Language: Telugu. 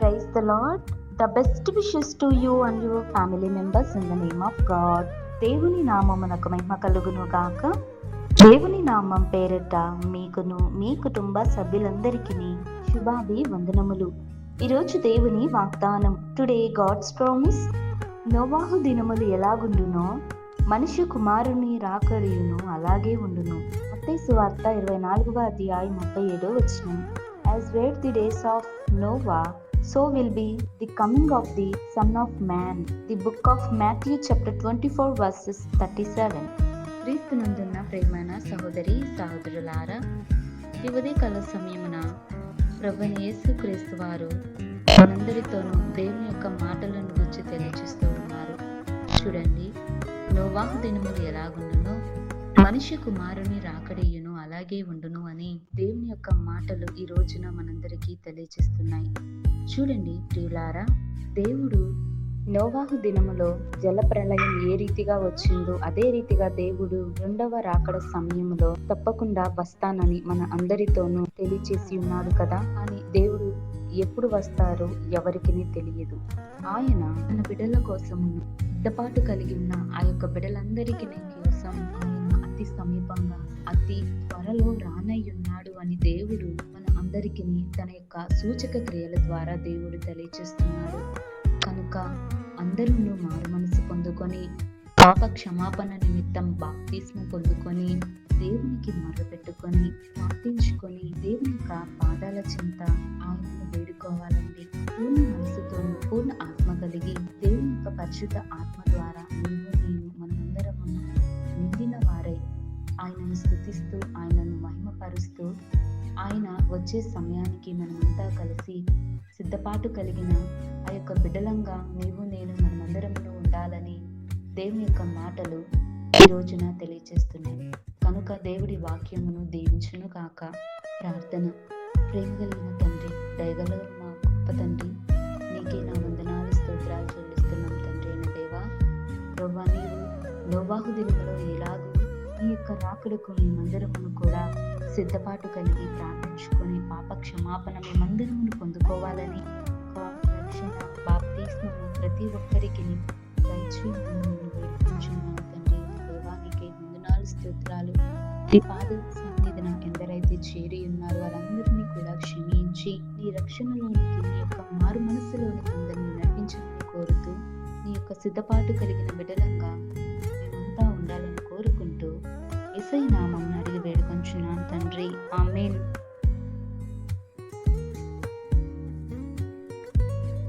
Praise the Lord. The best wishes to you and your family members in the name of God. దేవుని నామమునకు మహిమ కలుగును గాక. దేవుని నామం పేరిట మీకును మీ కుటుంబ సభ్యులందరికీ శుభాభివందనములు. ఈరోజు దేవుని వాగ్దానం. Today God's promise. నోవాహు దినములు ఎలాగుండునో మనుష్య కుమారుని రాకడియును అలాగే ఉండును. మత్తయి సువార్త 24వ అధ్యాయం 37వ వచనం. As were the days of Noah, so will be the coming of the Son of Man. The book of Matthew chapter 24 verses 37. క్రీస్తునందున్న ప్రియమైన సహోదరి సహోదరులారా, ఈ ఉదయకాల సమయమున ప్రభువైన యేసు క్రీస్తు వారు మనందరితోనూ దేవుని యొక్క మాటలను గురించి తెలియజేస్తూ ఉన్నారు. చూడండి, నోవాహు దినములు ఎలాగుండునో మనిషి కుమారుని రాకడియును అలాగే ఉండును అని దేవుని యొక్క మాటలు ఈ రోజున మనందరికీ తెలియజేస్తున్నాయి. చూడండి ప్రియులారా, దేవుడు నోవాహు దినములో జలప్రళయం ఏ రీతిగా వచ్చిందో అదే రీతిగా దేవుడు రెండవ రాకడ సమయంలో తప్పకుండా వస్తానని మన అందరితోనూ తెలియచేసి ఉన్నాడు కదా. అని దేవుడు ఎప్పుడు వస్తారో ఎవరికి తెలియదు. ఆయన తన బిడ్డల కోసము సిద్ధపాటు కలిగి ఉన్న ఆ యొక్క బిడ్డలందరికీ కోసం ఆయన అతి సమీపంగా అతి త్వరలో రానయ్యున్నాడు అని దేవుడు మన అందరికీ తన యొక్క సూచక క్రియల ద్వారా దేవుడు తెలియజేస్తున్నాడు. కనుక అందరూ మారు మనసు పొందుకొని పాప క్షమాపణ నిమిత్తం బాప్తిస్మ పొందుకొని దేవునికి మొరపెట్టుకొని ప్రార్థించుకొని దేవుని యొక్క పాదాల చింత ఆయనను వేడుకోవాలండి. పూర్ణ మనసుతోనూ పూర్ణ ఆత్మ కలిగి దేవుని యొక్క పరిశుద్ధ ఆత్మ ద్వారా నేను మనమందరము నిండిన వారై ఆయనను స్తుతిస్తూ ఆయనను మహిమపరుస్తూ ఆయన వచ్చే సమయానికి మనమంతా కలిసి సిద్ధపాటు కలిగిన ఆ యొక్క బిడ్డలంగా నీవు నేను మనమందరమును ఉండాలని దేవుని యొక్క మాటలు ఈ రోజున తెలియజేస్తున్నాయి. కనుక దేవుడి వాక్యమును దీవించును కాక. ప్రార్థన. ప్రేమ కలిగిన తండ్రి, దయగల మా గొప్ప తండ్రి, నీకే నా వందనాలు స్తోత్రాలు చెల్లిస్తున్నాం తండ్రి అయిన దేవా. ప్రభువా, నీవు నోవాహు దినములో ఎలాగూ ఈ యొక్క రాకడకు మేమందరమును కూడా సిద్ధపాటు కలిగి ప్రార్థించుకొని పాప క్షమాపణ మేమందరమును పొందుకోవాలని రక్షణ బాప్తిస్మము ప్రతి ఒక్కరికి వేడుకుంటున్నాను తండ్రి. దేవానికి వందనాలు స్తోత్రాలు. నీ పాద సన్నిధిన ఎందరైతే చేరి ఉన్నారో వారందరినీ కూడా క్షమించి నీ రక్షణలోనికి నీ యొక్క మారు మనసులోనికి అందరినీ నడిపించాలని కోరుతూ నీ యొక్క సిద్ధపాటు కలిగిన బిడ్డలంగా మేమంతా ఉండాలని కోరుకుంటూ యేసయ్య నామమున